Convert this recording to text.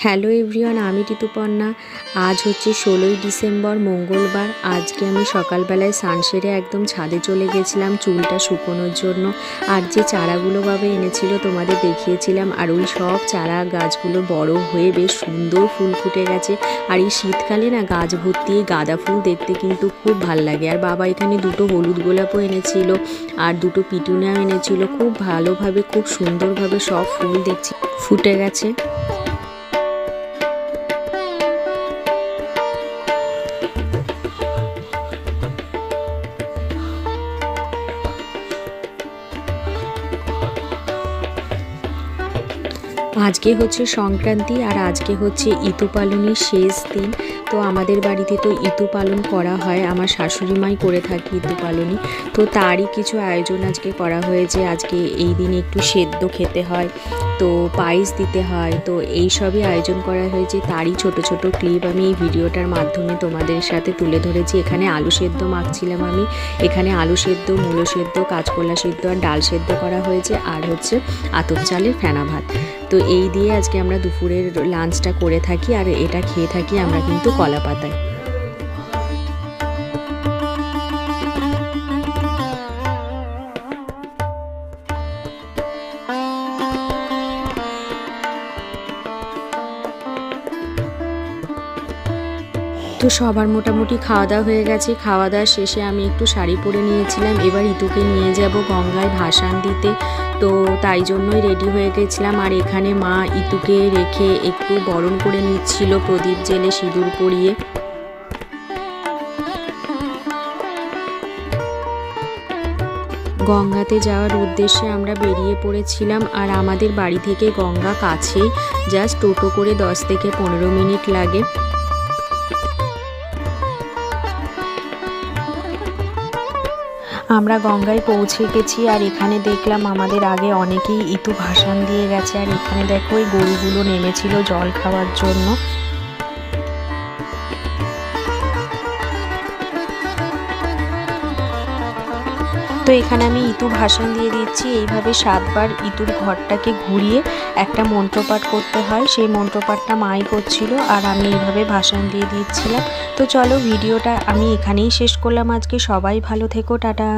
Hello everyone, আমি ঋতুপর্ণা। আজ হচ্ছে 16ই ডিসেম্বর, মঙ্গলবার। আজকে আমি সকালবেলায় স্নান সেরে একদম ছাদে চলে গেছিলাম চুলটা শুকোনোর জন্য। আর যে চারাগুলো বাবা এনেছিল তোমাদের দেখিয়েছিলাম, আর ওই সব চারা গাছগুলো বড় হয়ে বেশ সুন্দর ফুল ফুটে গেছে। আর এই শীতকালে না গাছ ভর্তি গাঁদা ফুল দেখতে কিন্তু খুব ভাল লাগে। আর বাবা এখানে দুটো হলুদ গোলাপও এনেছিল আর দুটো পিটুনিয়াও এনেছিল। খুব ভালোভাবে খুব সুন্দরভাবে সব ফুল দেখছি ফুটে গেছে। আজকে হচ্ছে সংক্রান্তি আর আজকে হচ্ছে ইতু পালনের শেষ দিন। তো আমাদের বাড়িতে তো ইতু পালন করা হয়, আমার শাশুড়ি মাই করে থাকি ইতু পালনই। তো তারই কিছু আয়োজন আজকে করা হয়েছে। আজকে এই দিনে একটু সেদ্ধ খেতে হয়, তো পায়েস দিতে হয়, তো এই সবই আয়োজন করা হয়েছে। তারই ছোট ছোট ক্লিপ আমি এই ভিডিওটার মাধ্যমে তোমাদের সাথে তুলে ধরেছি। এখানে আলু সেদ্ধ মাখছিলাম আমি। এখানে আলু সেদ্ধ, মূলো সেদ্ধ, কাঁচকলা সেদ্ধ আর ডাল সেদ্ধ করা হয়েছে, আর হচ্ছে আতপ চালের ফেনা ভাত। তো এই দিয়ে আজকে আমরা দুপুরের লাঞ্চটা করে থাকি, আর এটা খেয়ে থাকি আমরা কিন্তু কলা পাতায়। তো সবার মোটামুটি খাওয়া দাওয়া হয়ে গেছে। খাওয়া দাওয়া শেষে আমি একটু শাড়ি পরে নিয়েছিলাম। এবার ইতুকে নিয়ে যাব গঙ্গায় ভাসান দিতে, তো তাই জন্যই রেডি হয়ে গেছিলাম। আর এখানে মা ইতুকে রেখে একটু বরণ করে নিচ্ছিল প্রদীপ জেলে সিঁদুর পরিয়ে। গঙ্গাতে যাওয়ার উদ্দেশ্যে আমরা বেরিয়ে পড়েছিলাম। আর আমাদের বাড়ি থেকে গঙ্গা কাছেই, জাস্ট টোটো করে 10 থেকে 15 মিনিট লাগে। আমরা গঙ্গায় পৌঁছে গেছি, আর এখানে দেখলাম আমাদের আগে অনেকেই ইতু ভাসান দিয়ে গেছে। আর এখানে দেখো ওই গরুগুলো নেমেছিল জল খাওয়ার জন্য। তো এখানে আমি ইতু ভাসান দিয়ে দিচ্ছি। এইভাবে 7 বার ইতুর ঘরটাকে ঘুরিয়ে একটা মন্ত্রপাঠ করতে হয়, সেই মন্ত্রপাঠটা মাই করছিল আর আমি এইভাবে ভাসান দিয়ে দিচ্ছিলাম। তো চলো ভিডিওটা আমি এখানেই শেষ করলাম আজকে। সবাই ভালো থেকো, টাটা।